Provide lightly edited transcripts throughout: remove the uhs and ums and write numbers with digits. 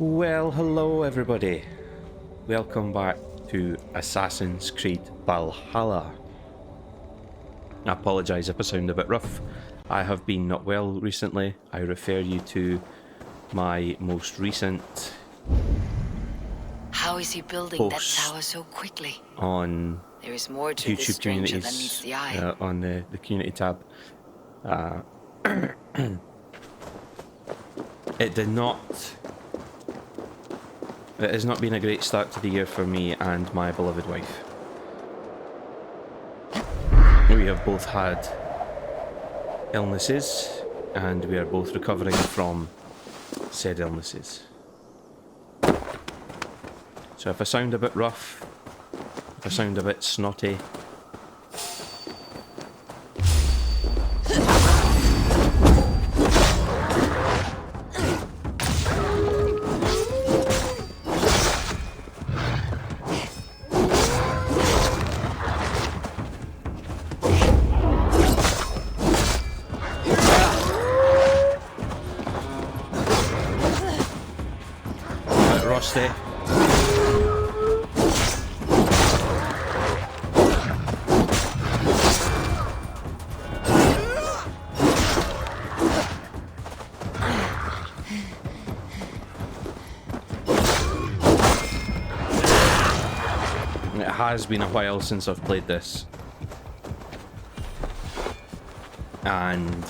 Well, hello everybody. Welcome back to Assassin's Creed Valhalla. I apologise if I sound a bit rough. I have been not well recently. I refer you to my most recent How is he building that tower so quickly? On there is more to YouTube this stranger than communities meets the eye. on the community tab. It has not been a great start to the year for me and my beloved wife. We have both had illnesses and we are both recovering from said illnesses. So if I sound a bit rough, if I sound a bit snotty, rusty. It has been a while since I've played this. And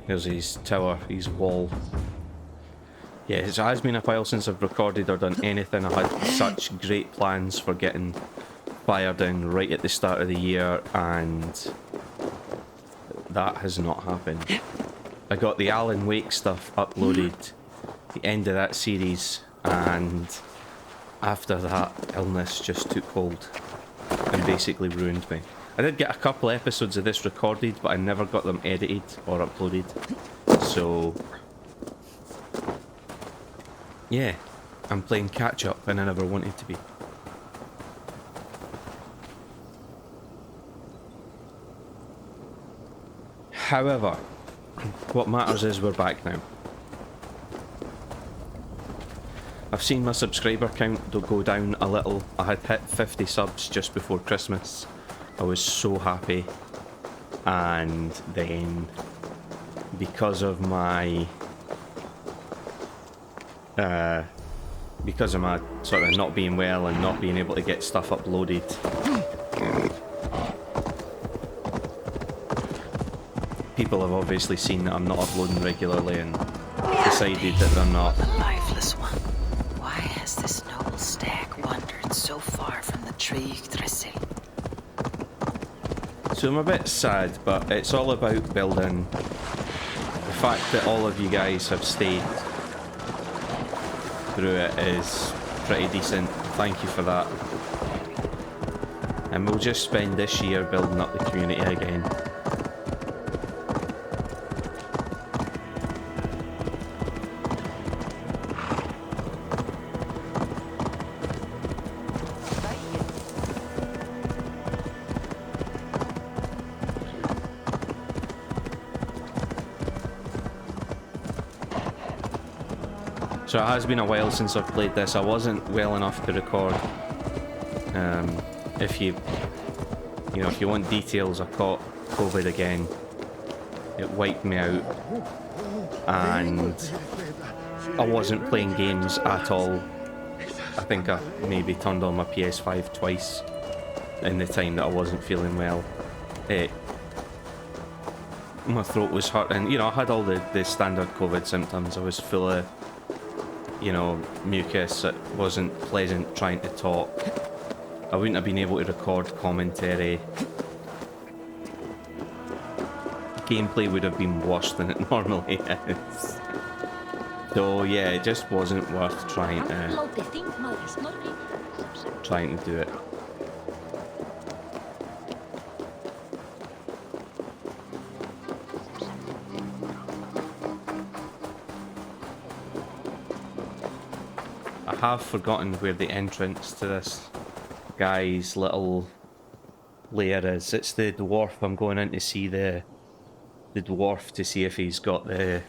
there's his tower, his wall. Yeah, it has been a while since I've recorded or done anything. I had such great plans for getting fired in right at the start of the year, and that has not happened. I got the Alan Wake stuff uploaded, the end of that series, and after that, illness just took hold and basically ruined me. I did get a couple episodes of this recorded, but I never got them edited or uploaded. So yeah, I'm playing catch up and I never wanted to be. However, what matters is we're back now. I've seen my subscriber count go down a little. I had hit 50 subs just before Christmas. I was so happy. And then, because of my sort of not being well and not being able to get stuff uploaded, people have obviously seen that I'm not uploading regularly and decided that they're not. The lifeless one. Why has this noble stag wandered so far from the tree Yggdrasil? So I'm a bit sad, but it's all about building. The fact that all of you guys have stayed through it is pretty decent. Thank you for that. And we'll just spend this year building up the community again. So it has been a while since I've played this. I wasn't well enough to record. If you want details, I caught COVID again. It wiped me out, and I wasn't playing games at all. I think I maybe turned on my PS5 twice in the time that I wasn't feeling well. My throat was hurting. You know, I had all the standard COVID symptoms. I was full of, mucus. It wasn't pleasant trying to talk. I wouldn't have been able to record commentary. Gameplay would have been worse than it normally is. So yeah, it just wasn't worth trying to do it. I have forgotten where the entrance to this guy's little lair is. It's the dwarf. I'm going in to see the dwarf to see if he's got the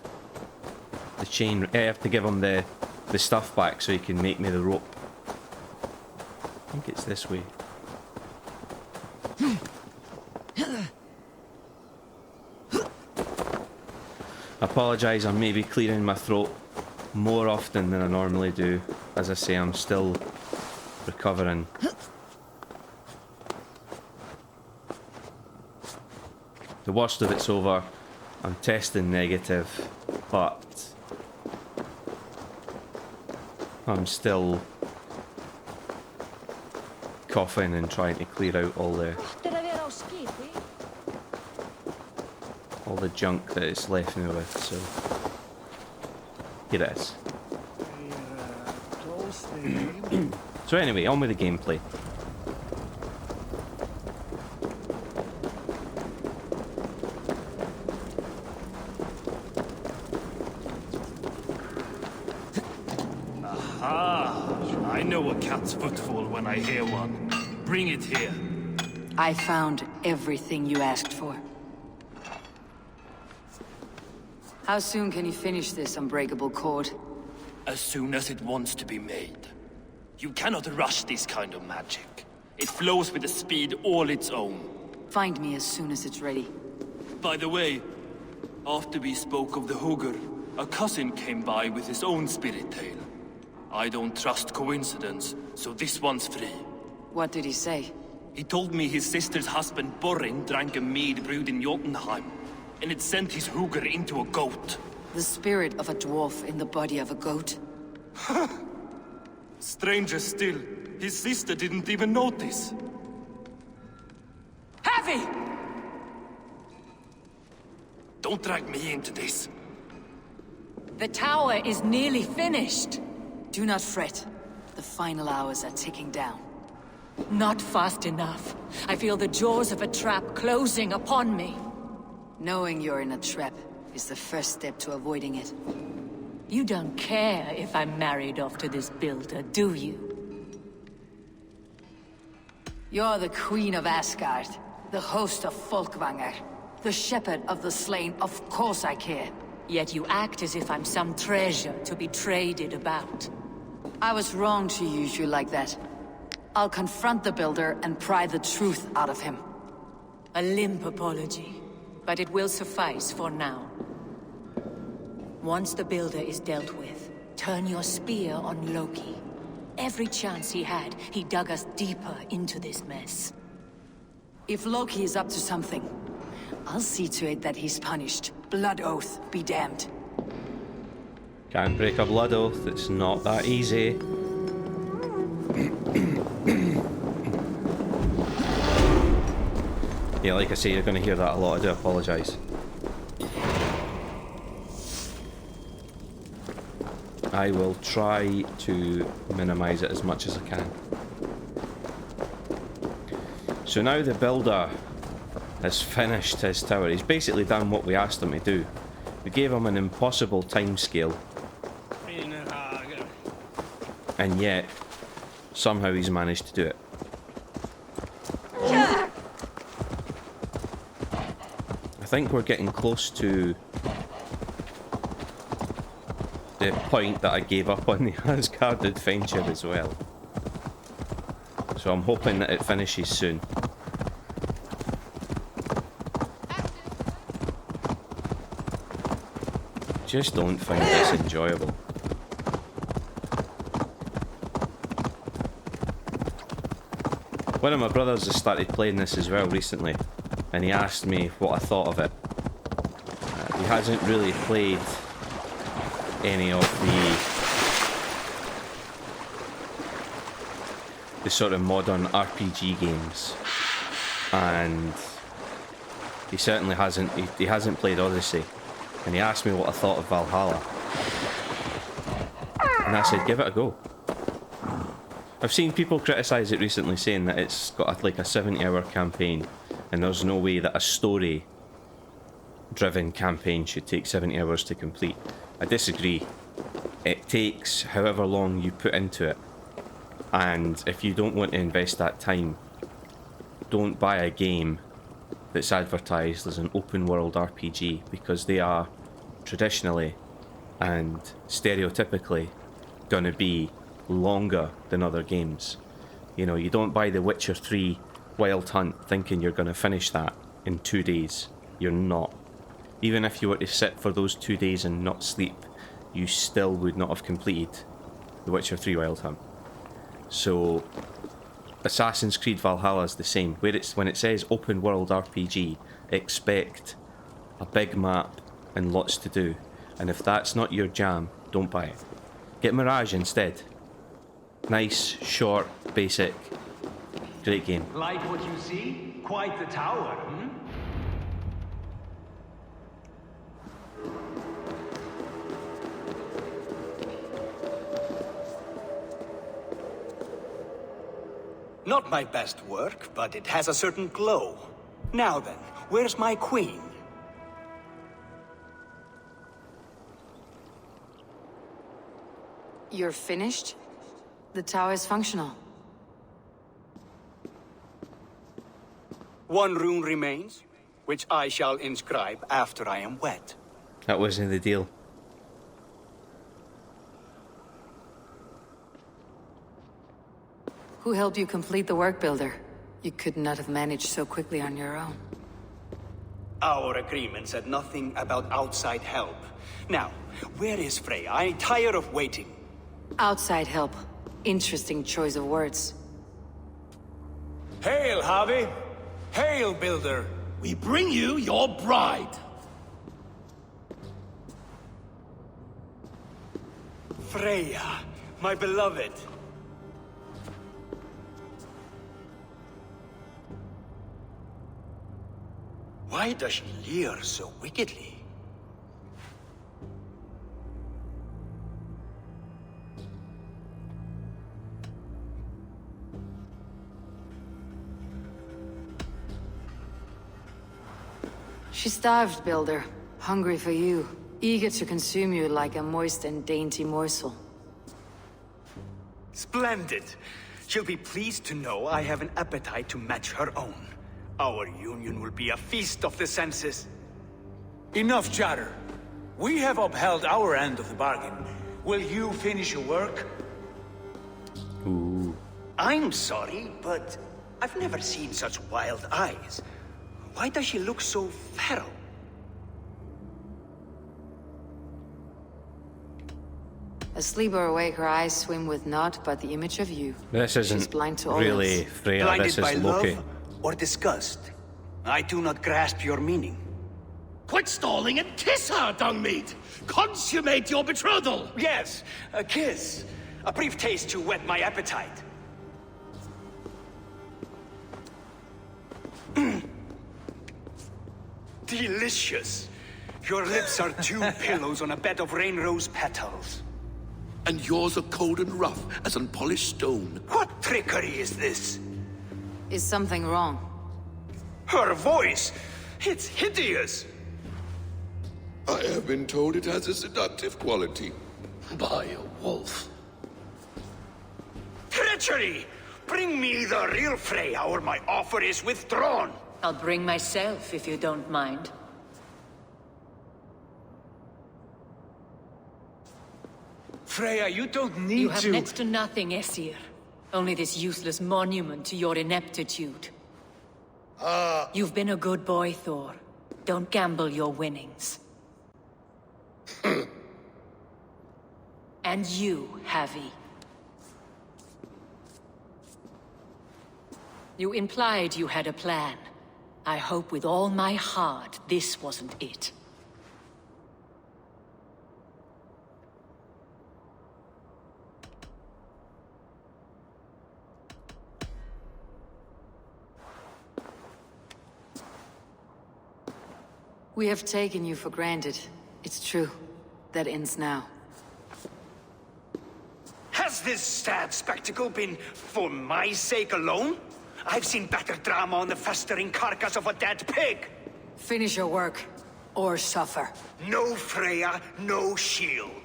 The chain. I have to give him the stuff back so he can make me the rope. I think it's this way. I apologise, I'm maybe clearing my throat more often than I normally do. As I say, I'm still recovering. The worst of it's over. I'm testing negative, but I'm still coughing and trying to clear out all the junk that it's left me with, so here it is. So anyway, on with the gameplay. I know a cat's footfall when I hear one. Bring it here. I found everything you asked for. How soon can you finish this unbreakable cord? As soon as it wants to be made. You cannot rush this kind of magic. It flows with a speed all its own. Find me as soon as it's ready. By the way, after we spoke of the Hugr, a cousin came by with his own spirit tale. I don't trust coincidence, so this one's free. What did he say? He told me his sister's husband Borin drank a mead brewed in Jotunheim, and it sent his Hugr into a goat. The spirit of a dwarf in the body of a goat? Stranger still, his sister didn't even notice. Heavy! Don't drag me into this. The tower is nearly finished. Do not fret. The final hours are ticking down. Not fast enough. I feel the jaws of a trap closing upon me. Knowing you're in a trap is the first step to avoiding it. You don't care if I'm married off to this builder, do you? You're the Queen of Asgard, the host of Folkvanger, the shepherd of the slain. Of course I care. Yet you act as if I'm some treasure to be traded about. I was wrong to use you like that. I'll confront the builder and pry the truth out of him. A limp apology, but it will suffice for now. Once the builder is dealt with, turn your spear on Loki. Every chance he had, he dug us deeper into this mess. If Loki is up to something, I'll see to it that he's punished. Blood oath be damned. Can't break a blood oath, it's not that easy. Yeah, like I say, you're going to hear that a lot. I do apologise. I will try to minimise it as much as I can. So now the builder has finished his tower. He's basically done what we asked him to do. We gave him an impossible timescale. And yet, somehow he's managed to do it. I think we're getting close to the point that I gave up on the Asgard adventure as well. So I'm hoping that it finishes soon. Just don't find this enjoyable. One of my brothers has started playing this as well recently, and he asked me what I thought of it. He hasn't really played any of the sort of modern RPG games, and he certainly hasn't. He hasn't played Odyssey, and he asked me what I thought of Valhalla, and I said, give it a go. I've seen people criticise it recently, saying that it's got like a 70-hour campaign, and there's no way that a story-driven campaign should take 70 hours to complete. I disagree. It takes however long you put into it, and if you don't want to invest that time, don't buy a game that's advertised as an open-world RPG, because they are traditionally and stereotypically gonna be longer than other games. You know, you don't buy The Witcher 3 Wild Hunt thinking you're gonna finish that in 2 days. You're not. Even if you were to sit for those 2 days and not sleep, you still would not have completed The Witcher 3 Wild Hunt. So Assassin's Creed Valhalla is the same. When it says open world RPG, expect a big map and lots to do. And if that's not your jam, don't buy it. Get Mirage instead. Nice, short, basic, great game. Like what you see? Quite the tower, hmm? Not my best work, but it has a certain glow. Now then, where's my queen? You're finished? The tower is functional. One rune remains, which I shall inscribe after I am wed. That wasn't the deal. Who helped you complete the work, Builder? You could not have managed so quickly on your own. Our agreement said nothing about outside help. Now, where is Freya? I'm tired of waiting. Outside help. Interesting choice of words. Hail, Harvey! Hail, Builder! We bring you your bride. Freya, my beloved. Why does she leer so wickedly? She starved, Builder. Hungry for you. Eager to consume you like a moist and dainty morsel. Splendid. She'll be pleased to know I have an appetite to match her own. Our union will be a feast of the senses. Enough chatter. We have upheld our end of the bargain. Will you finish your work? Ooh. I'm sorry, but I've never seen such wild eyes. Why does she look so feral? Asleep or awake, her eyes swim with naught but the image of you. This She's isn't blind to all really else. Freya, Blinded this is by Loki. love or disgust? I do not grasp your meaning. Quit stalling and kiss her, Dungmeat! Consummate your betrothal! Yes, a kiss. A brief taste to whet my appetite. Delicious. Your lips are two pillows on a bed of rain rose petals. And yours are cold and rough as unpolished stone. What trickery is this? Is something wrong? Her voice! It's hideous! I have been told it has a seductive quality. By a wolf. Treachery! Bring me the real Freya or my offer is withdrawn! I'll bring myself if you don't mind. Freya, you don't need You have to... next to nothing, Aesir. Only this useless monument to your ineptitude. You've been a good boy, Thor. Don't gamble your winnings. And you, Havi. You implied you had a plan. I hope with all my heart this wasn't it. We have taken you for granted. It's true. That ends now. Has this sad spectacle been for my sake alone? I've seen better drama on the festering carcass of a dead pig! Finish your work, or suffer. No Freya, no shield.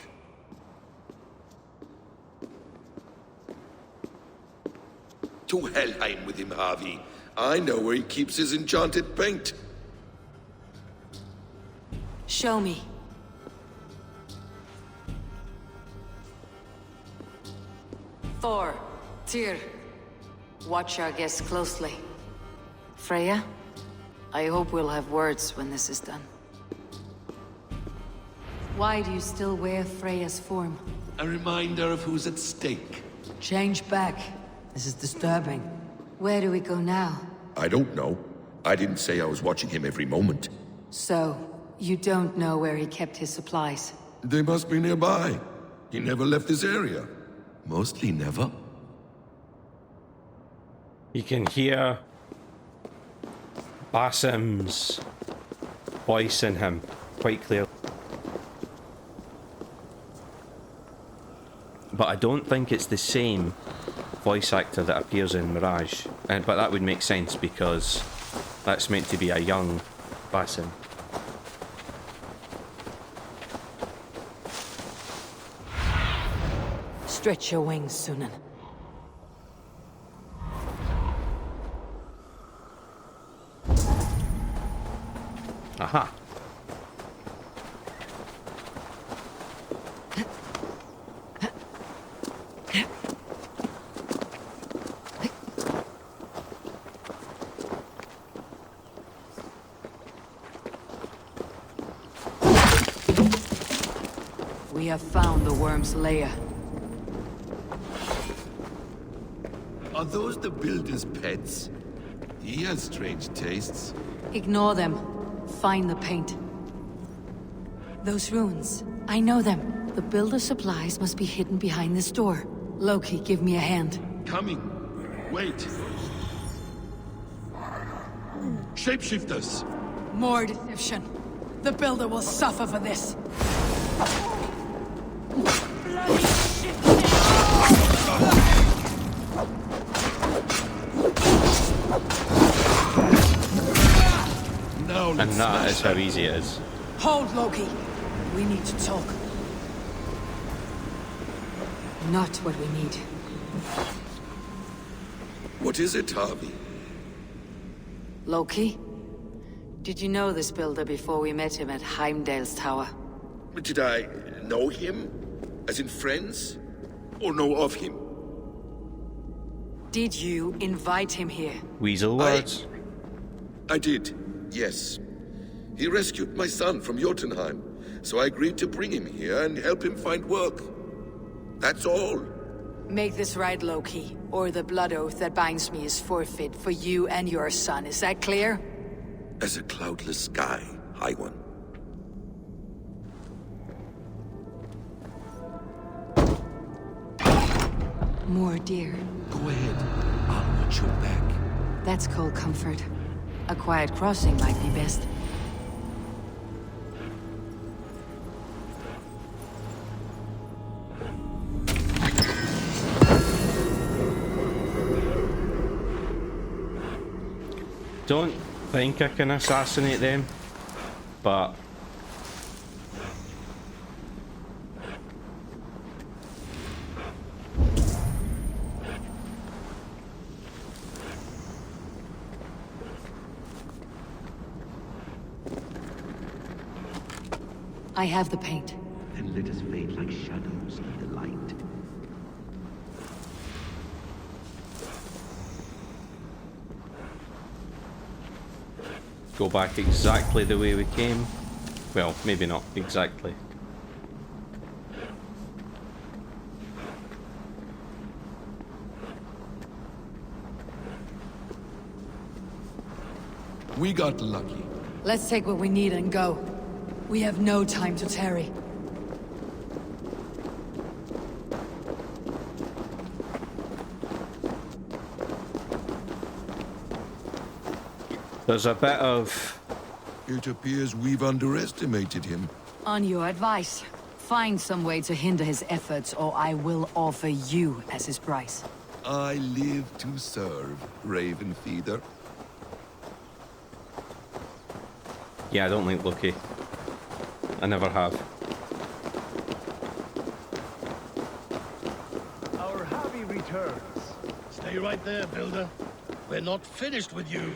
To Helheim with him, Harvey. I know where he keeps his enchanted paint. Show me. Thor, Tyr, watch our guests closely. Freya, I hope we'll have words when this is done. Why do you still wear Freya's form? A reminder of who's at stake. Change back. This is disturbing. Where do we go now? I don't know. I didn't say I was watching him every moment. So, you don't know where he kept his supplies? They must be nearby. He never left this area. Mostly never. You can hear Basim's voice in him quite clearly. But I don't think it's the same voice actor that appears in Mirage. But that would make sense because that's meant to be a young Basim. Stretch your wings, Sunan. Aha. We have found the worm's lair. Are those the builder's pets? He has strange tastes. Ignore them. Find the paint. Those runes. I know them. The builder's supplies must be hidden behind this door. Loki, give me a hand. Coming. Wait. Shapeshifters. More deception. The builder will suffer for this. And that is how easy it is. Hold, Loki. We need to talk. Not what we need. What is it, Harvey? Loki? Did you know this builder before we met him at Heimdall's tower? Did I know him? As in friends? Or know of him? Did you invite him here? Weasel words. I did, yes. He rescued my son from Jotunheim, so I agreed to bring him here and help him find work. That's all. Make this right, Loki, or the blood oath that binds me is forfeit for you and your son. Is that clear? As a cloudless sky, High One. More deer. Go ahead. I'll watch your back. That's cold comfort. A quiet crossing might be best. Don't think I can assassinate them, but I have the paint. Then let us fade like shadows in the light. go back exactly the way we came. Well, maybe not exactly. We got lucky. Let's take what we need and go. We have no time to tarry. There's a bit of... It appears we've underestimated him. On your advice, find some way to hinder his efforts, or I will offer you as his price. I live to serve, Raven Feeder. Yeah, I don't like Loki. I never have. Our Harvey returns. Stay right there, Builder. We're not finished with you.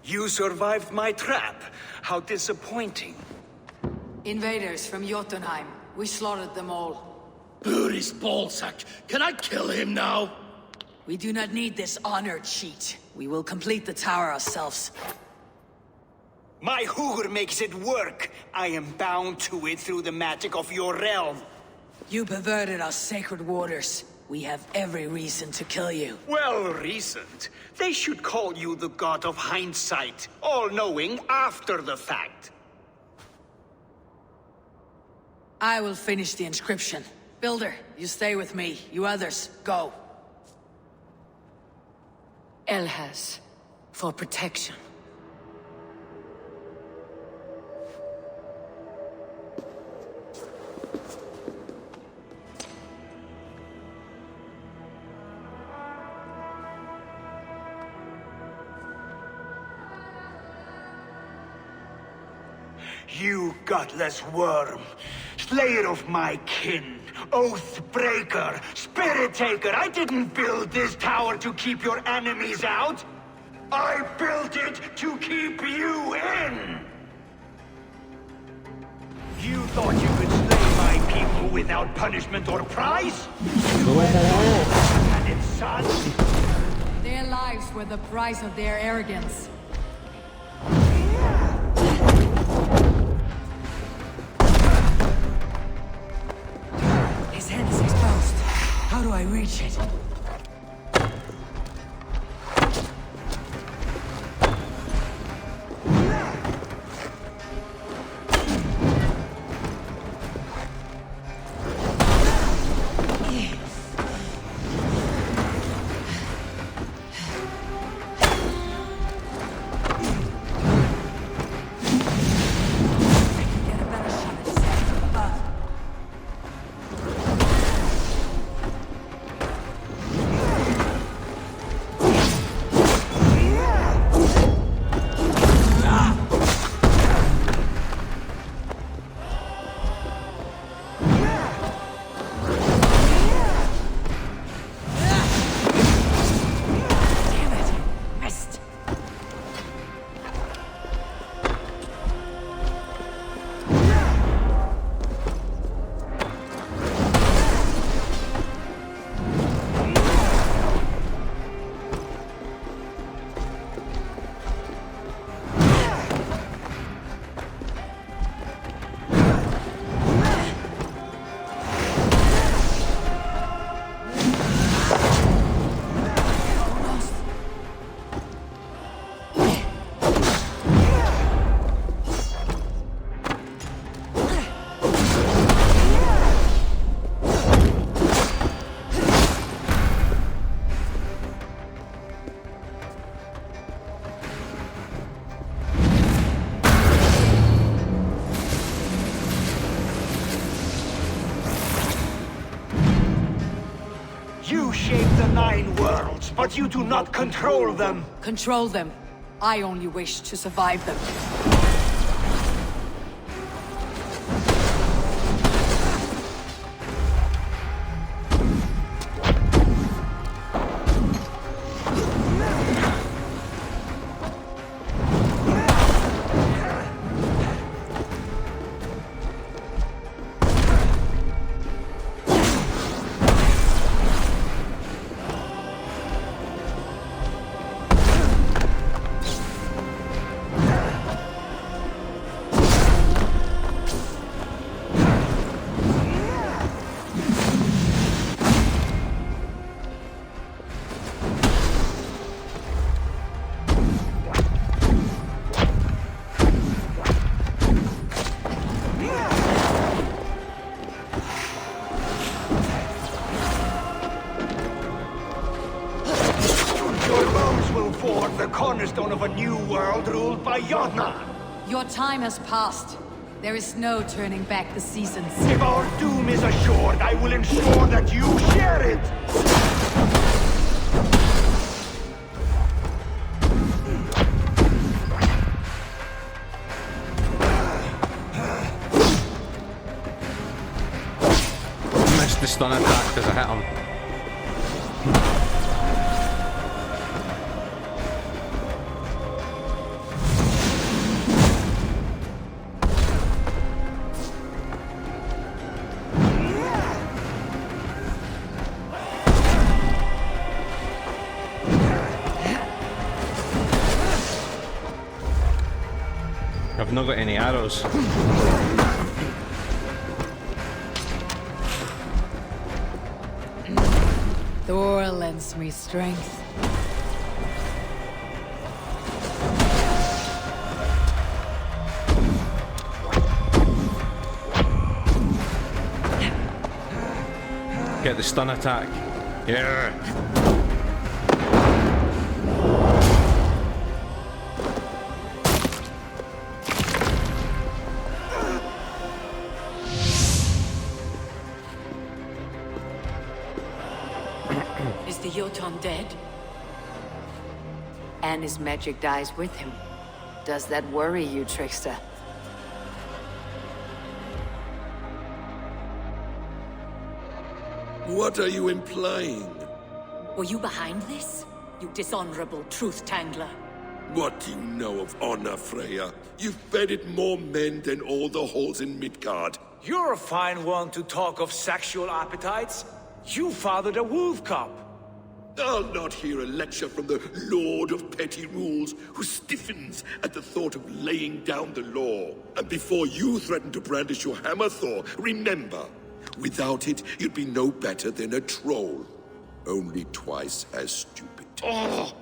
You survived my trap. How disappointing. Invaders from Jotunheim. We slaughtered them all. Booty's ballsack. Can I kill him now? We do not need this honor cheat. We will complete the tower ourselves. My Hugr makes it work. I am bound to it through the magic of your realm. You perverted our sacred waters. We have every reason to kill you. Well reasoned. They should call you the god of hindsight, all-knowing after the fact. I will finish the inscription. Builder, you stay with me. You others, go. Elhas, for protection. You gutless worm, slayer of my kin, oath breaker, spirit taker, I didn't build this tower to keep your enemies out. I built it to keep you in! You thought you could slay my people without punishment or prize? You and its son? Their lives were the price of their arrogance. His hand is exposed. How do I reach it? You shape the 9 worlds, but you do not control them. Control them. I only wish to survive them. Cornerstone of a new world ruled by Jotnar. Your time has passed. There is no turning back the seasons. If our doom is assured, I will ensure that you share it! Missed the stun attack because I hit him. I've not got any arrows. Thor lends me strength. Get the stun attack. Yeah. Is the Jotun dead? And his magic dies with him. Does that worry you, trickster? What are you implying? Were you behind this? You dishonorable truth-tangler. What do you know of honor, Freya? You've bedded more men than all the halls in Midgard. You're a fine one to talk of sexual appetites. You fathered a wolf cub. I'll not hear a lecture from the Lord of Petty Rules, who stiffens at the thought of laying down the law. And before you threaten to brandish your hammer, Thor, remember, without it, you'd be no better than a troll. Only twice as stupid. Oh.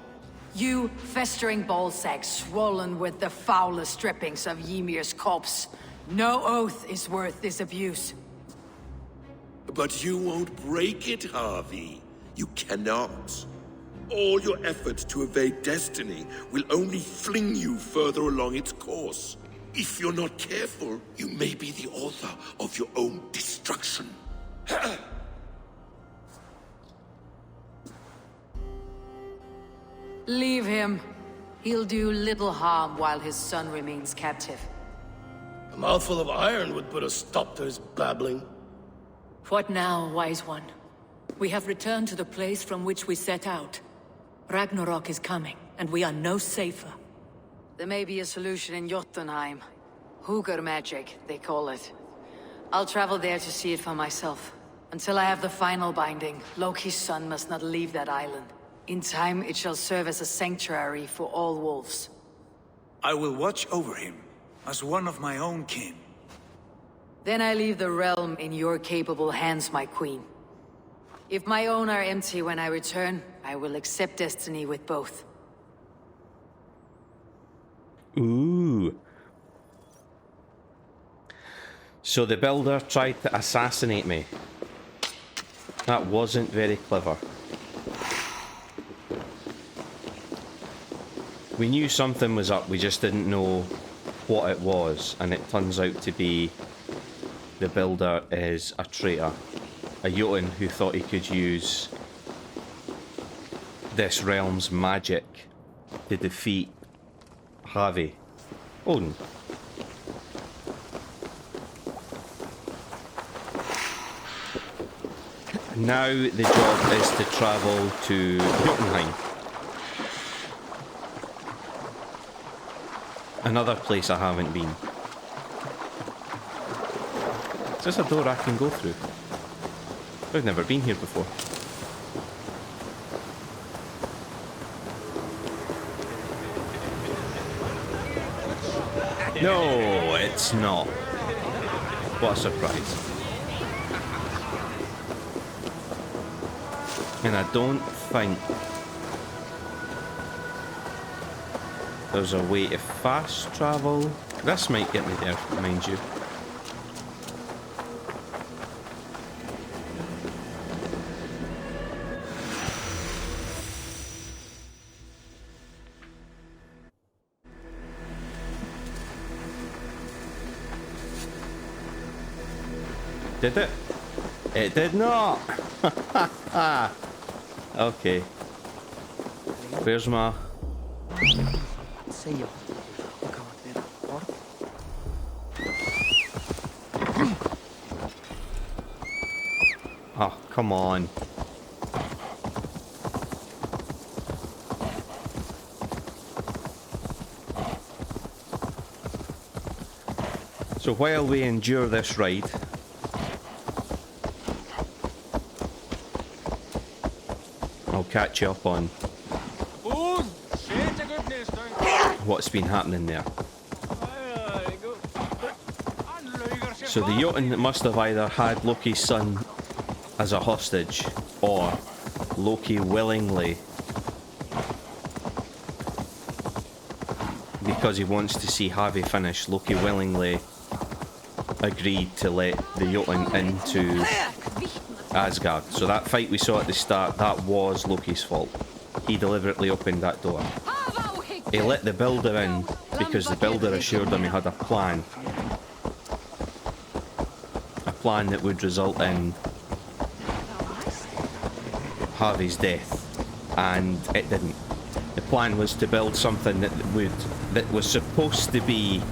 You festering ballsack swollen with the foulest drippings of Ymir's corpse. No oath is worth this abuse. But you won't break it, Harvey. You cannot. All your efforts to evade destiny will only fling you further along its course. If you're not careful, you may be the author of your own destruction. Leave him. He'll do little harm while his son remains captive. A mouthful of iron would put a stop to his babbling. What now, wise one? We have returned to the place from which we set out. Ragnarok is coming, and we are no safer. There may be a solution in Jotunheim. Hugr magic, they call it. I'll travel there to see it for myself. Until I have the final binding, Loki's son must not leave that island. In time, it shall serve as a sanctuary for all wolves. I will watch over him, as one of my own kin. Then I leave the realm in your capable hands, my queen. If my own are empty when I return, I will accept destiny with both. Ooh. So the builder tried to assassinate me. That wasn't very clever. We knew something was up, we just didn't know what it was, and it turns out to be the builder is a traitor. A Jotun who thought he could use this realm's magic to defeat Harvey. Odin. Now the job is to travel to Jotunheim. Another place I haven't been. Is this a door I can go through? I've never been here before. No, it's not. What a surprise. And I don't think there's a way to fast travel. This might get me there, mind you. Did it? It did not! Okay. Where's my... Oh, come on. So while we endure this ride, I'll catch you up on what's been happening there. So the Jotun must have either had Loki's son as a hostage, or Loki willingly, because he wants to see Havi finish, Loki willingly agreed to let the Jotun into Asgard. So that fight we saw at the start, that was Loki's fault. He deliberately opened that door. He let the builder in because the builder assured him he had a plan. A plan that would result in Havi's death, and it didn't. The plan was to build something that was supposed to be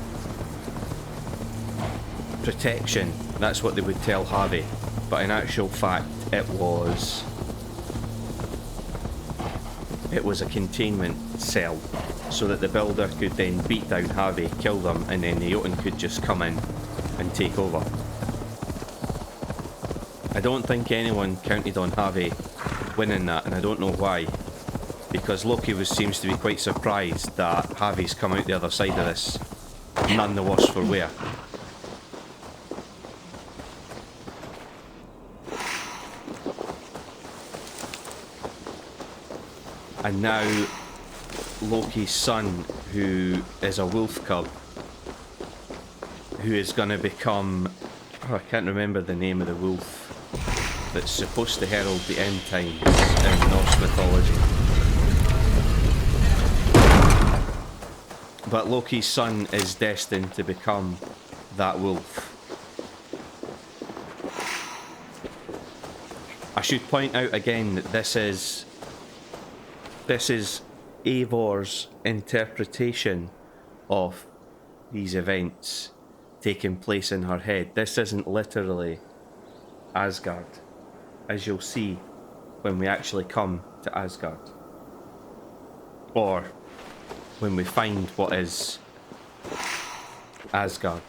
protection. That's what they would tell Havi, but in actual fact it was a containment cell, so that the builder could then beat down Havi, kill them, and then the Jotun could just come in and take over. I don't think anyone counted on Havi winning that, and I don't know why, because Loki seems to be quite surprised that Havi's come out the other side of this none the worse for wear. And now Loki's son, who is a wolf cub, who is going to become, I can't remember the name of the wolf that's supposed to herald the end times in Norse mythology. But Loki's son is destined to become that wolf. I should point out again that this is Eivor's interpretation of these events taking place in her head. This isn't literally Asgard, as you'll see when we actually come to Asgard, or when we find what is Asgard.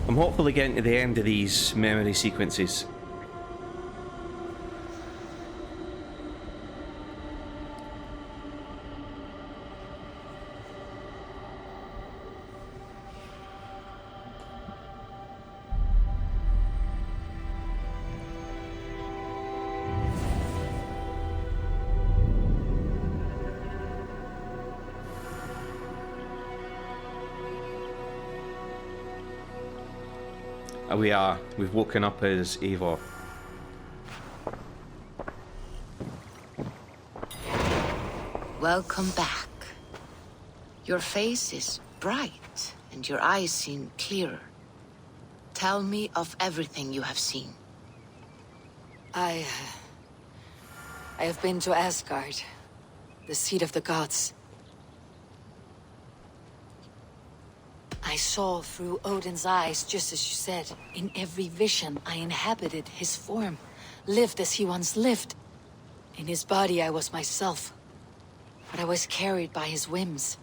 I'm hopefully getting to the end of these memory sequences. We've woken up as Eivor. Welcome back. Your face is bright, and your eyes seem clearer. Tell me of everything you have seen. I have been to Asgard, the seat of the gods. I saw through Odin's eyes, just as you said. In every vision, I inhabited his form, lived as he once lived. In his body, I was myself. But I was carried by his whims.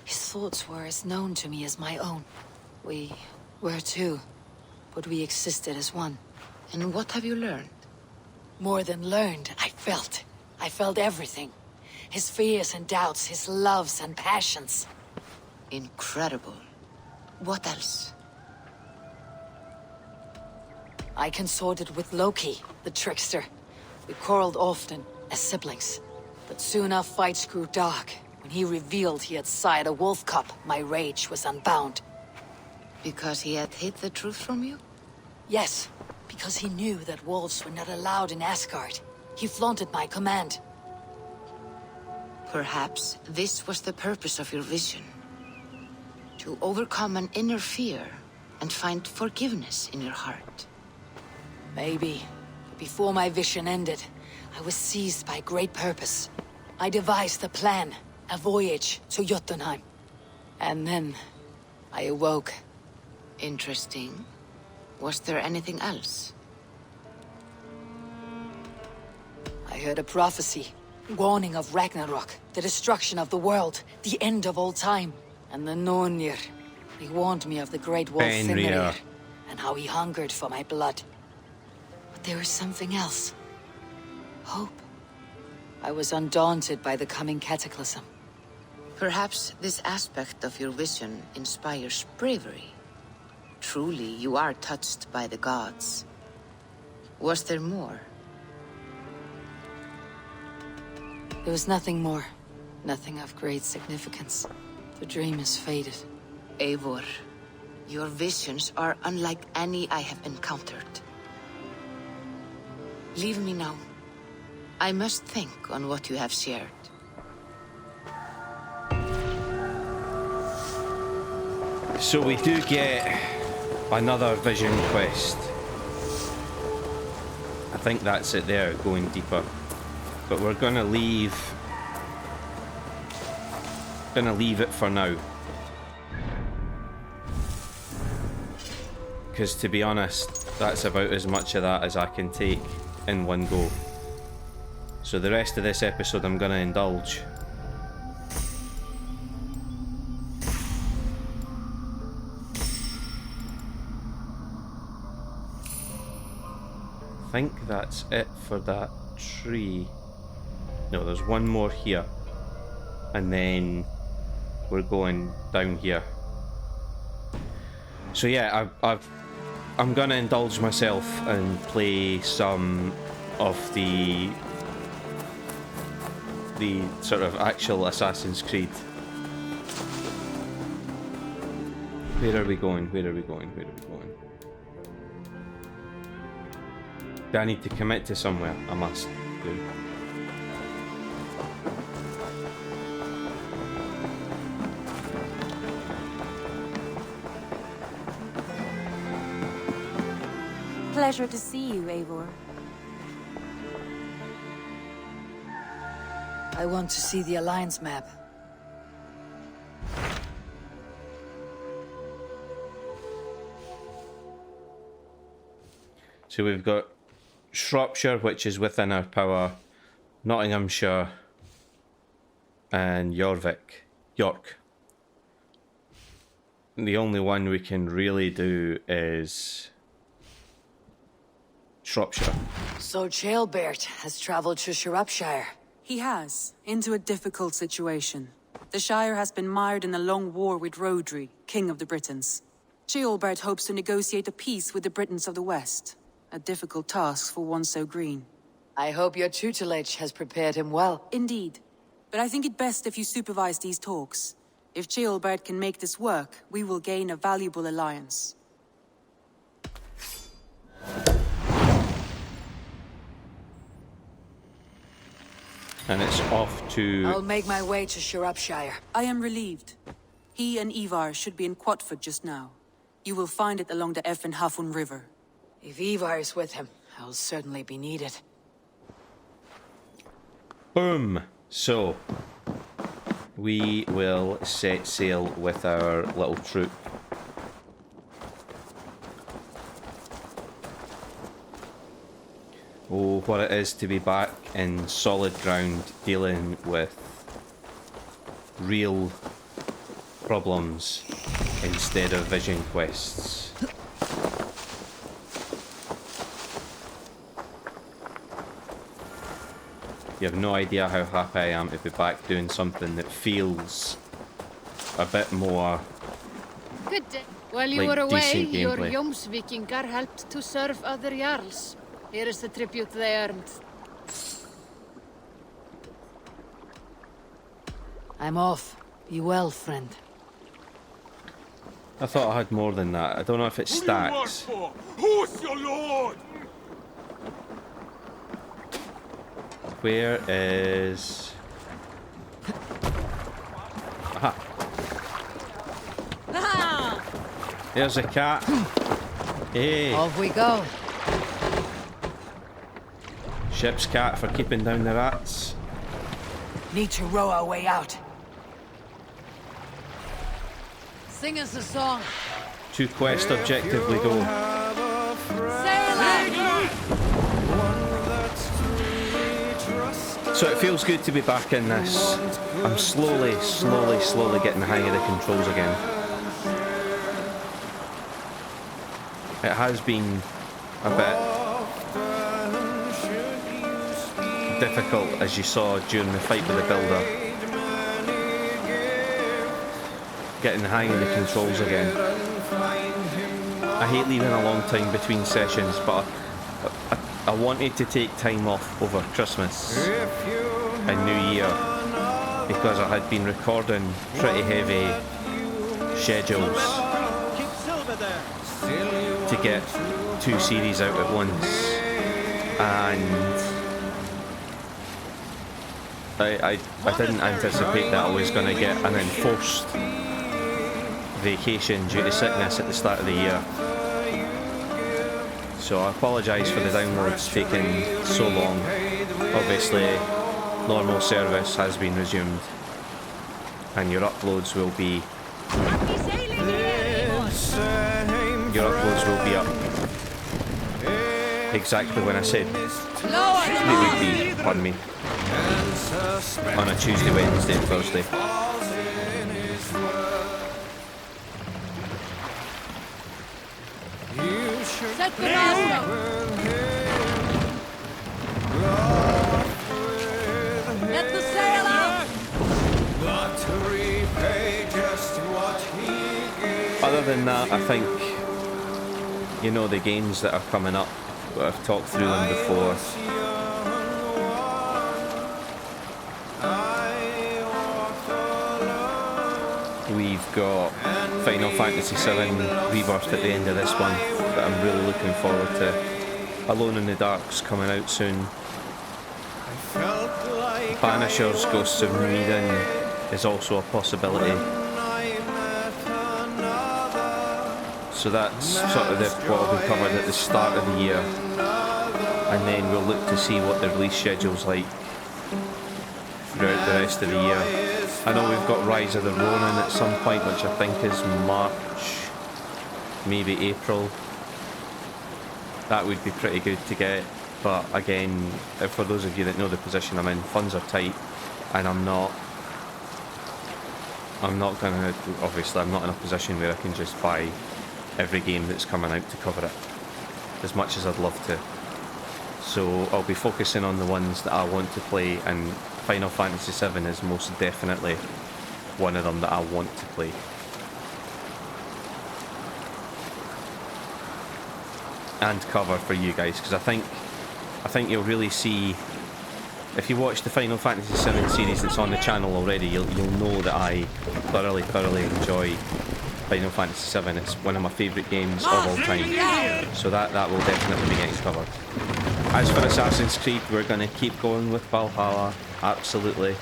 His thoughts were as known to me as my own. We were two, but we existed as one. And what have you learned? More than learned, I felt. I felt everything. His fears and doubts, his loves and passions. Incredible. What else? I consorted with Loki, the trickster. We quarreled often, as siblings. But soon our fights grew dark. When he revealed he had sired a wolf cub, my rage was unbound. Because he had hid the truth from you? Yes, because he knew that wolves were not allowed in Asgard. He flaunted my command. Perhaps this was the purpose of your vision. To overcome an inner fear and find forgiveness in your heart. Maybe. But before my vision ended, I was seized by great purpose. I devised a plan, a voyage to Jotunheim. And then, I awoke. Interesting. Was there anything else? I heard a prophecy, warning of Ragnarok, the destruction of the world, the end of all time. And the Nornir. He warned me of the great wolf Fenrir. Fenrir, and how he hungered for my blood. But there was something else. Hope. I was undaunted by the coming cataclysm. Perhaps this aspect of your vision inspires bravery. Truly, you are touched by the gods. Was there more? There was nothing more. Nothing of great significance. The dream is faded. Eivor, your visions are unlike any I have encountered. Leave me now. I must think on what you have shared. So we do get another vision quest. I think that's it there, going deeper. But we're gonna leave it for now. Because to be honest, that's about as much of that as I can take in one go. So the rest of this episode I'm gonna indulge. I think that's it for that tree. No, there's one more here. And then we're going down here. So yeah, I'm gonna indulge myself and play some of the sort of actual Assassin's Creed. Where are we going? Where are we going? Where are we going? Do I need to commit to somewhere? I must do. Pleasure to see you, Eivor. I want to see the Alliance map. So we've got Shropshire, which is within our power, Nottinghamshire, and York. The only one we can really do is Shropshire. So Ceolbert has traveled to Shropshire. He has, into a difficult situation. The Shire has been mired in a long war with Rhodri, King of the Britons. Ceolbert hopes to negotiate a peace with the Britons of the West. A difficult task for one so green. I hope your tutelage has prepared him well. Indeed. But I think it best if you supervise these talks. If Ceolbert can make this work, we will gain a valuable alliance. And it's off to... I'll make my way to Shropshire. I am relieved. He and Eivor should be in Quatford just now. You will find it along the Effen Hafun River. If Eivor is with him, I'll certainly be needed. Boom! So, we will set sail with our little troop. Oh, what it is to be back in solid ground dealing with real problems instead of vision quests. You have no idea how happy I am to be back doing something that feels a bit more Good day. While you like were away, decent your gameplay. Jomsvikingar helped to serve other Jarls. Here is the tribute they earned. I'm off. Be well, friend. I thought I had more than that. I don't know if it stacks. Who's your lord? Where is... Aha. There's a cat. Hey. Off we go. Ship's cat for keeping down the rats. Need to row our way out. Sing us a song. To quest objective we go. So it feels good to be back in this. I'm slowly getting the hang of the controls again. It has been a bit difficult, as you saw during the fight with the builder. Getting the hang of the controls again. I hate leaving a long time between sessions, but I wanted to take time off over Christmas and New Year because I had been recording pretty heavy schedules to get 2 series out at once, and I didn't anticipate that I was going to get an enforced vacation due to sickness at the start of the year. So I apologise for the downloads taking so long. Obviously, normal service has been resumed, and your uploads will be up exactly when I said they would be. Pardon me. On a Tuesday, Wednesday, and Thursday. Set the master! Let the sail out! Other than that, I think, you know, the games that are coming up, I've talked through them before. We've got Final Fantasy VII Rebirth at the end of this month that I'm really looking forward to. Alone in the Dark's coming out soon. Banisher's Ghosts of Eden is also a possibility. So that's sort of what will be covered at the start of the year. And then we'll look to see what the release schedule's like throughout the rest of the year. I know we've got Rise of the Ronin at some point, which I think is March, maybe April. That would be pretty good to get, but again, for those of you that know the position I'm in, funds are tight, and I'm not gonna, obviously I'm not in a position where I can just buy every game that's coming out to cover it, as much as I'd love to. So I'll be focusing on the ones that I want to play, and Final Fantasy VII is most definitely one of them that I want to play. And cover for you guys, because I think you'll really see, if you watch the Final Fantasy VII series that's on the channel already, you'll know that I thoroughly enjoy Final Fantasy VII. It's one of my favourite games of all time, so that will definitely be getting covered. As for Assassin's Creed, we're going to keep going with Valhalla, absolutely.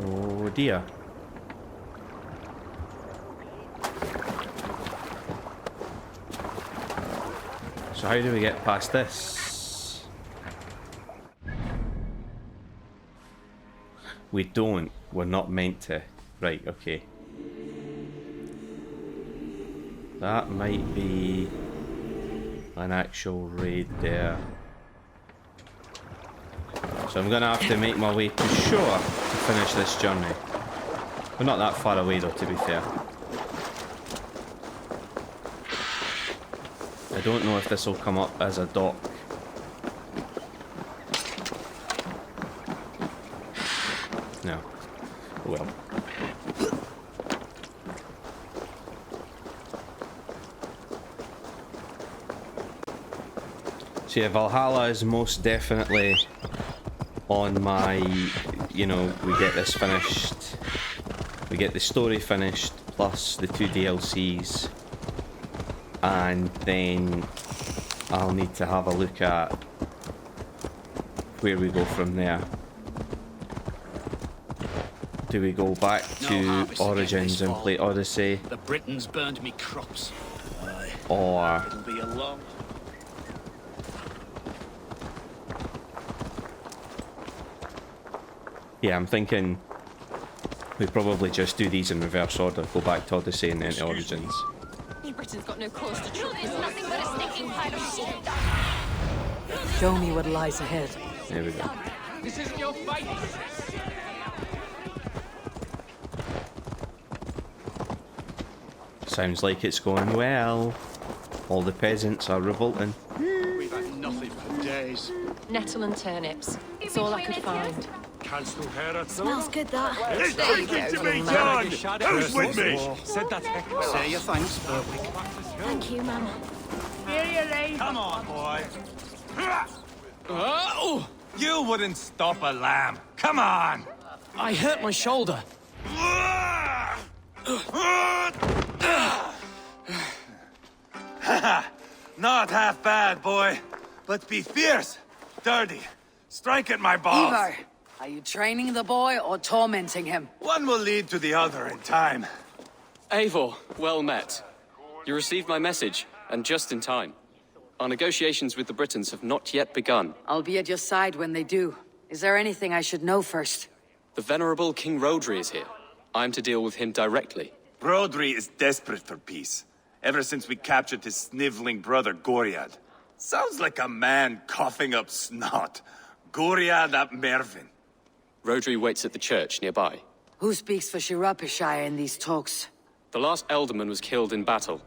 Oh dear. So how do we get past this? We don't. We're not meant to. Right, okay. That might be an actual raid there. So I'm going to have to make my way to shore to finish this journey. We're not that far away though, to be fair. I don't know if this will come up as a dock. No. Oh well. So yeah, Valhalla is most definitely on my, you know, we get this finished, we get the story finished, plus the 2 DLCs, and then I'll need to have a look at where we go from there. Do we go back to Origins and play Odyssey? The Britons burned me crops. Or It'll be a long... Yeah, I'm thinking we probably just do these in reverse order. Go back to Odyssey and then to Origins. Britain's got no cause to trouble. It's nothing but Show me what lies ahead. There we go. This isn't your fight! Sounds like it's going well. All the peasants are revolting. We've had nothing for days. Nettle and turnips. It's all I could find. Smells good, that. It's drinking to me, John! Who's with me? Say your thanks, Berwick. Thank you, Mama. Come on, boy. Oh! You wouldn't stop a lamb. Come on! I hurt my shoulder. Not half bad, boy. But be fierce, dirty. Strike at my balls. Eivor, are you training the boy or tormenting him? One will lead to the other in time. Eivor, well met. You received my message, and just in time. Our negotiations with the Britons have not yet begun. I'll be at your side when they do. Is there anything I should know first? The venerable King Rodri is here. I'm to deal with him directly. Rodri is desperate for peace. Ever since we captured his sniveling brother, Goriad. Sounds like a man coughing up snot. Goriad ap Mervin. Rodri waits at the church nearby. Who speaks for Shropshire in these talks? The last alderman was killed in battle.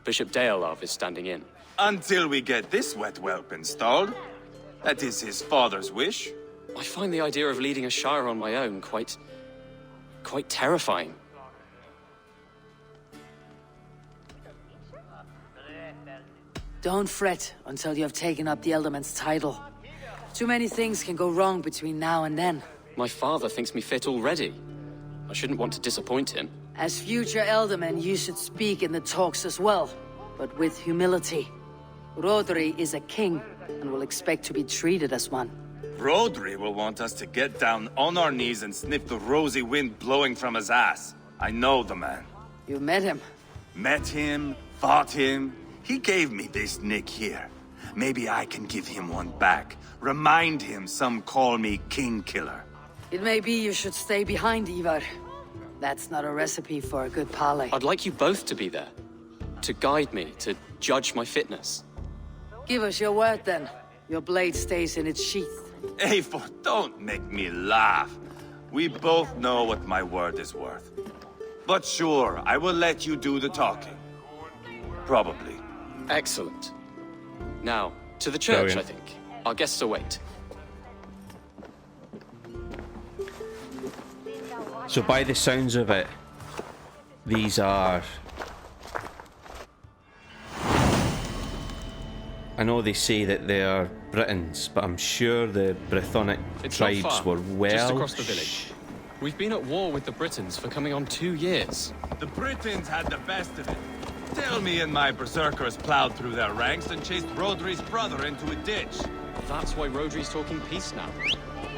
Bishop Deolaf is standing in. Until we get this wet whelp installed. That is his father's wish. I find the idea of leading a shire on my own quite terrifying. Don't fret until you have taken up the Ealdorman's title. Too many things can go wrong between now and then. My father thinks me fit already. I shouldn't want to disappoint him. As future Ealdorman, you should speak in the talks as well, but with humility. Rodri is a king, and will expect to be treated as one. Rodri will want us to get down on our knees and sniff the rosy wind blowing from his ass. I know the man. You met him? Met him, fought him. He gave me this nick here. Maybe I can give him one back. Remind him some call me King Killer. It may be you should stay behind, Eivor. That's not a recipe for a good parley. I'd like you both to be there. To guide me, to judge my fitness. Give us your word, then. Your blade stays in its sheath. Eivor, don't make me laugh. We both know what my word is worth. But sure, I will let you do the talking. Probably. Excellent. Now, to the church, Brilliant. I think. Our guests await. So by the sounds of it, these are... I know they say that they are Britons, but I'm sure the Brythonic It's not tribes far, were well... just across the village. We've been at war with the Britons for coming on 2 years. The Britons had the best of it. Tell me and my berserkers plowed through their ranks and chased Rodri's brother into a ditch. That's why Rodri's talking peace now.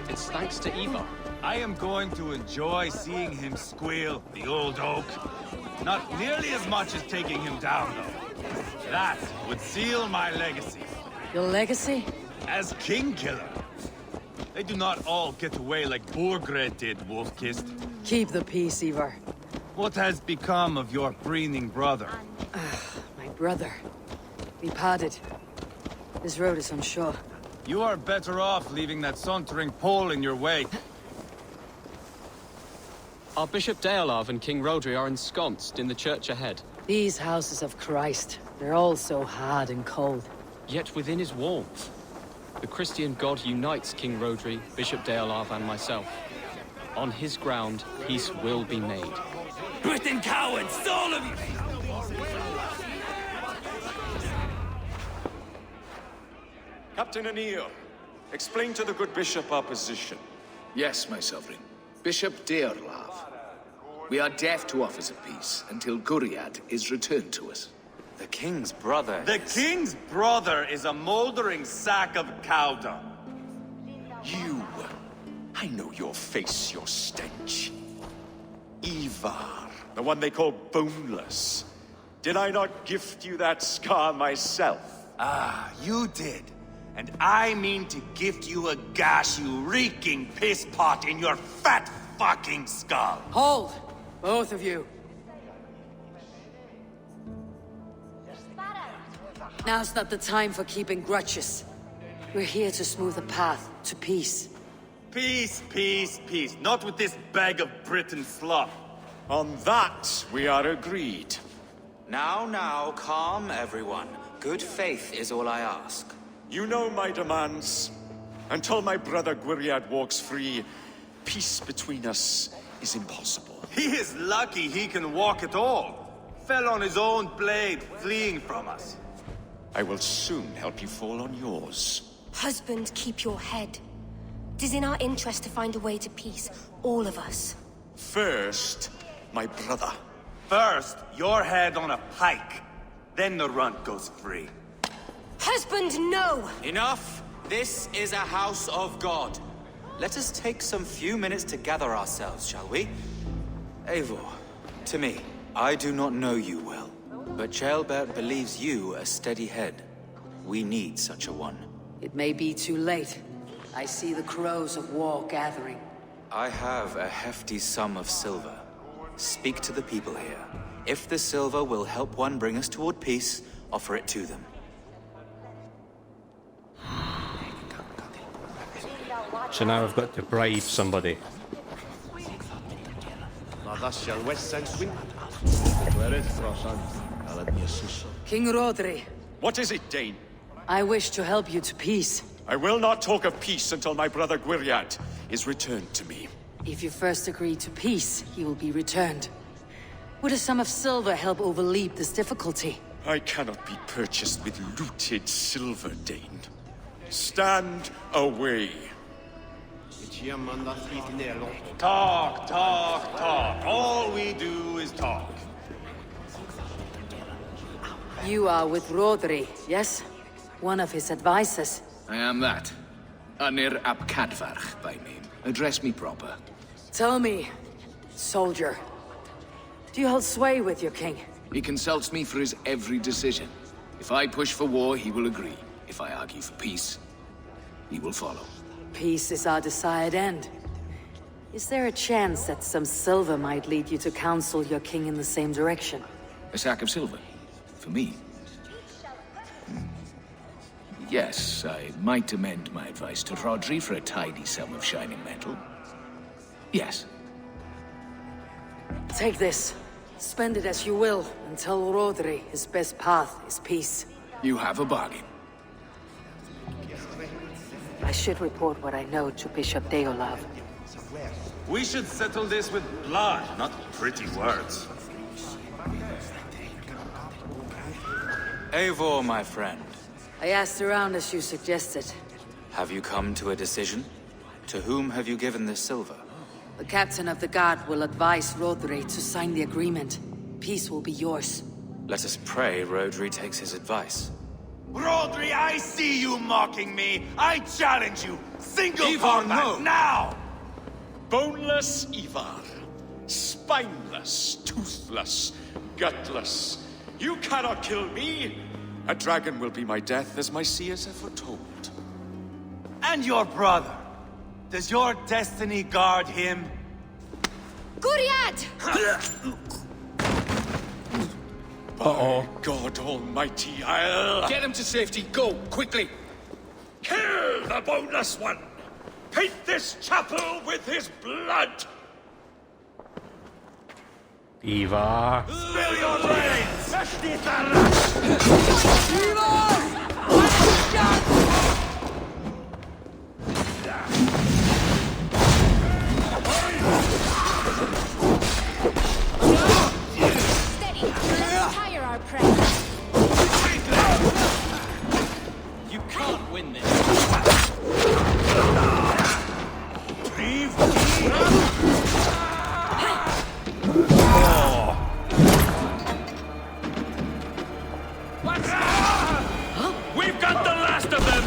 It's thanks to Eivor. I am going to enjoy seeing him squeal, the old oak. Not nearly as much as taking him down, though. That would seal my legacy. Your legacy? As King Killer. They do not all get away like Borgred did, Wolfkist. Keep the peace, Eivor. What has become of your preening brother? My brother. We parted. This road is unsure. You are better off leaving that sauntering Pole in your wake. Our Bishop Deolaf and King Rodri are ensconced in the church ahead. These houses of Christ, they're all so hard and cold. Yet within his warmth, the Christian God unites King Rodri, Bishop Deolaf and myself. On his ground, peace will be made. Britain cowards, all of you! Captain Anil, explain to the good bishop our position. Yes, my sovereign. Bishop Deorlav. We are deaf to offers of peace until Guriad is returned to us. The king's brother The king's brother is a mouldering sack of cow dung. You! I know your face, your stench. Eivor, the one they call boneless. Did I not gift you that scar myself? Ah, you did. And I mean to gift you a gash, you reeking piss pot in your fat fucking skull. Hold! Both of you. Now's not the time for keeping grudges. We're here to smooth a path to peace. Peace, peace, peace. Not with this bag of Britain fluff. On that, we are agreed. Now, calm everyone. Good faith is all I ask. You know my demands. Until my brother Gwiriad walks free, peace between us is impossible. He is lucky he can walk at all. Fell on his own blade, fleeing from us. I will soon help you fall on yours. Husband, keep your head. It is in our interest to find a way to peace, all of us. First, my brother. First, your head on a pike. Then the runt goes free. Husband, no! Enough! This is a house of God. Let us take some few minutes to gather ourselves, shall we? Eivor, to me, I do not know you well, but Ceolbert believes you a steady head. We need such a one. It may be too late. I see the crows of war gathering. I have a hefty sum of silver. Speak to the people here. If the silver will help one bring us toward peace, offer it to them. So now I've got to bribe somebody. King Rodri. What is it, Dane? I wish to help you to peace. I will not talk of peace until my brother Gwiriad is returned to me. If you first agree to peace, he will be returned. Would a sum of silver help overleap this difficulty? I cannot be purchased with looted silver, Dane. Stand away. Talk, talk, talk. All we do is talk. You are with Rodri, yes? One of his advisors. I am that. Anir ap Cadfarch by name. Address me proper. Tell me, soldier, do you hold sway with your king? He consults me for his every decision. If I push for war, he will agree. If I argue for peace, he will follow. Peace is our desired end. Is there a chance that some silver might lead you to counsel your king in the same direction? A sack of silver? For me? Yes, I might amend my advice to Rodri for a tidy sum of shining metal. Yes. Take this. Spend it as you will, and tell Rodri his best path is peace. You have a bargain. I should report what I know to Bishop Deolav. We should settle this with blood, not pretty words. Eivor, my friend. I asked around as you suggested. Have you come to a decision? To whom have you given this silver? The captain of the guard will advise Rodri to sign the agreement. Peace will be yours. Let us pray Rodri takes his advice. Rodri, I see you mocking me. I challenge you. Single Eivor, combat no. now! Boneless Eivor. Spineless, toothless, gutless. You cannot kill me. A dragon will be my death, as my seers have foretold. And your brother. Does your destiny guard him? Gwiriad! By God Almighty, I'll... Get him to safety, go, quickly! Kill the boneless one! Paint this chapel with his blood! Eivor. Spill your brains! Steady! Tire our prey! You can't win this. We've got the last of them!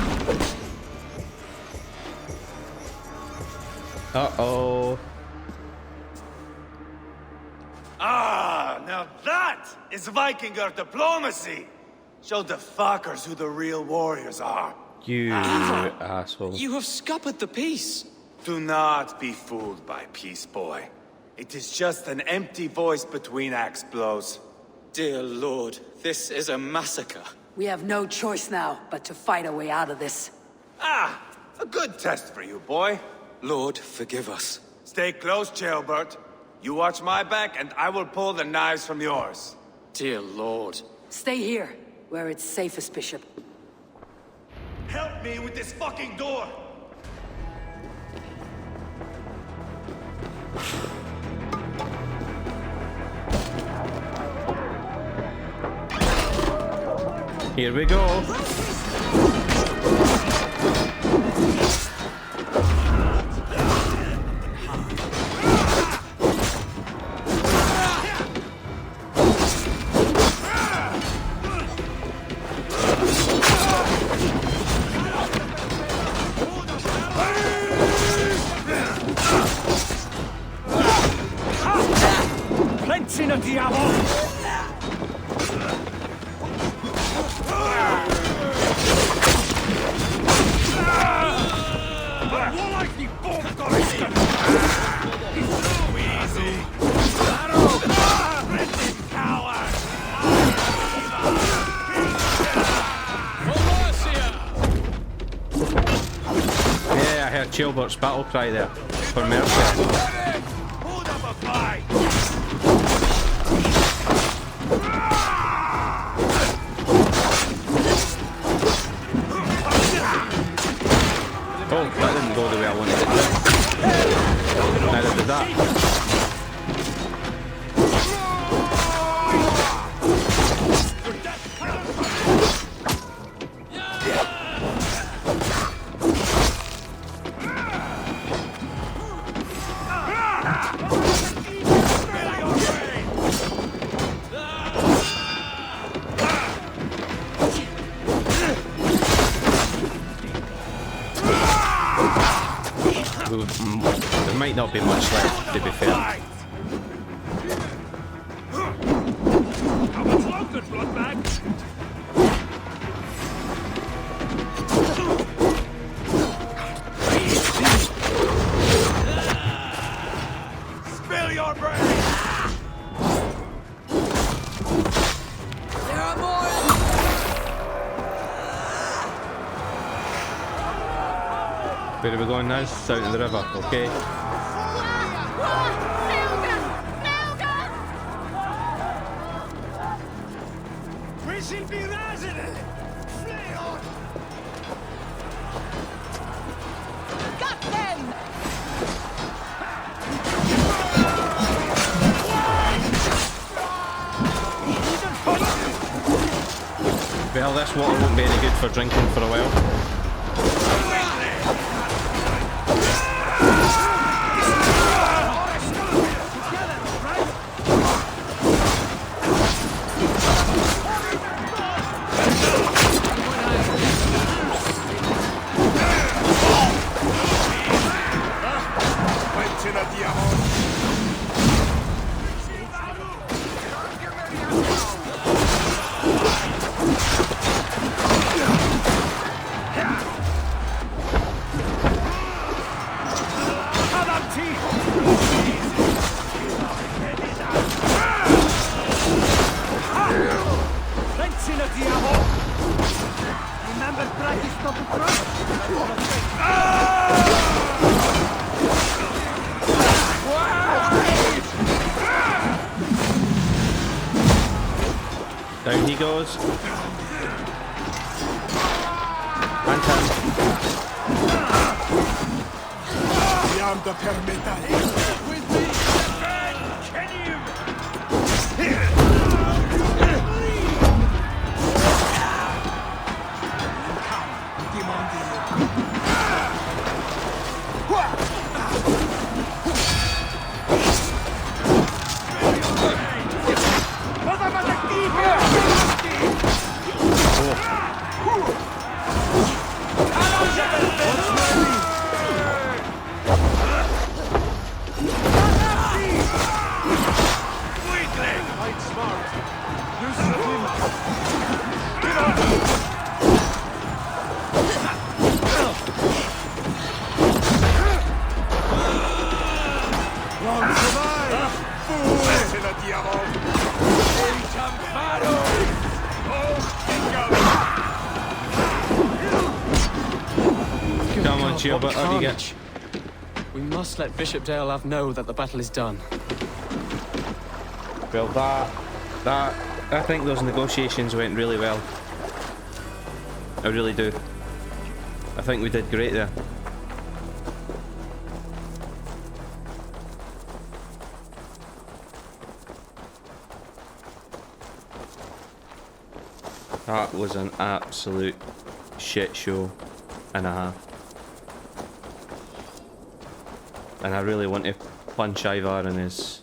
Uh-oh. Ah, now that is Vikinger diplomacy! Show the fuckers who the real warriors are. You asshole. You have scuppered the peace. Do not be fooled by peace, boy. It is just an empty voice between axe blows. Dear Lord, this is a massacre. We have no choice now but to fight our way out of this. Ah, a good test for you, boy. Lord, forgive us. Stay close, Jailbert. You watch my back, and I will pull the knives from yours. Dear Lord. Stay here, where it's safest, Bishop. Help me with this fucking door! Here we go. Plenty of diavolo! Yeah, I heard Chilbert's battle cry there for mercy. Oh, that didn't go the way I wanted it to. Neither did that. There might not be much left, to be fair. How much longer, bloodbag? Spill your brains! There are more! Where are we going now? Down to the river, okay? Got them! Well, this water won't be any good for drinking for a while. Down he goes. And Beyond the perimeter. With me! Can you? cheer, What but how do you get? carnage! We must let Bishop Deolav know that the battle is done. Well, I think those negotiations went really well. I really do. I think we did great there. That was an absolute shit show and a half. And I really want to punch Eivor in his...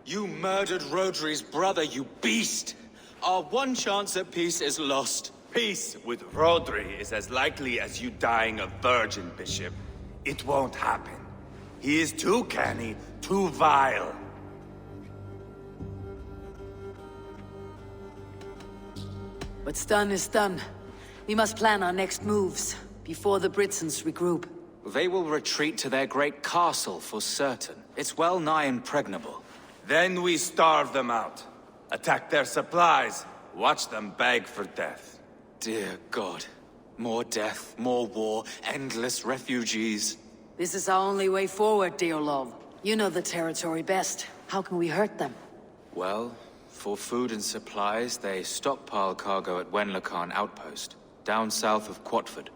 You murdered Rodri's brother, you beast! Our one chance at peace is lost. Peace with Rodri is as likely as you dying a virgin, Bishop. It won't happen. He is too canny, too vile. What's done is done. We must plan our next moves, before the Britons regroup. They will retreat to their great castle for certain. It's well nigh impregnable. Then we starve them out. Attack their supplies. Watch them beg for death. Dear God. More death, more war, endless refugees. This is our only way forward, Deolov. You know the territory best. How can we hurt them? Well, for food and supplies, they stockpile cargo at Wenlacan outpost, down south of Quatford.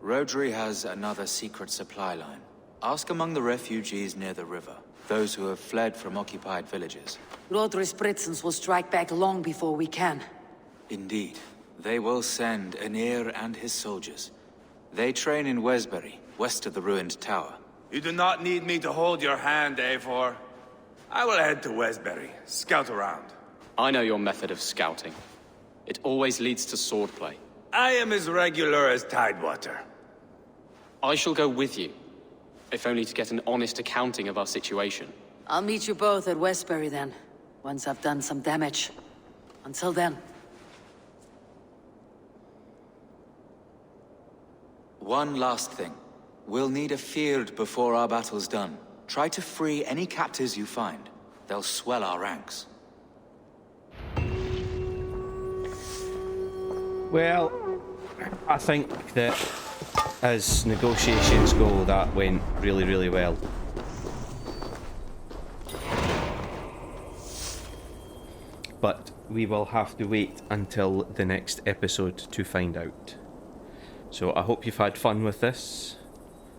Rodri has another secret supply line. Ask among the refugees near the river, those who have fled from occupied villages. Rodri's Britons will strike back long before we can. Indeed. They will send Aenir and his soldiers. They train in Wesbury, west of the ruined tower. You do not need me to hold your hand, Eivor. I will head to Wesbury, scout around. I know your method of scouting. It always leads to swordplay. I am as regular as Tidewater. I shall go with you, if only to get an honest accounting of our situation. I'll meet you both at Westbury then, once I've done some damage. Until then. One last thing. We'll need a field before our battle's done. Try to free any captives you find. They'll swell our ranks. Well, I think that as negotiations go, that went really, really well. But we will have to wait until the next episode to find out. So I hope you've had fun with this.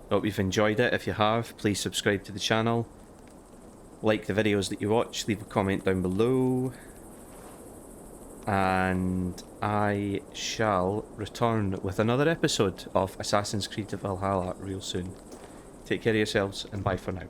I hope you've enjoyed it. If you have, please subscribe to the channel. Like the videos that you watch, leave a comment down below. And I shall return with another episode of Assassin's Creed Valhalla real soon. Take care of yourselves and bye for now.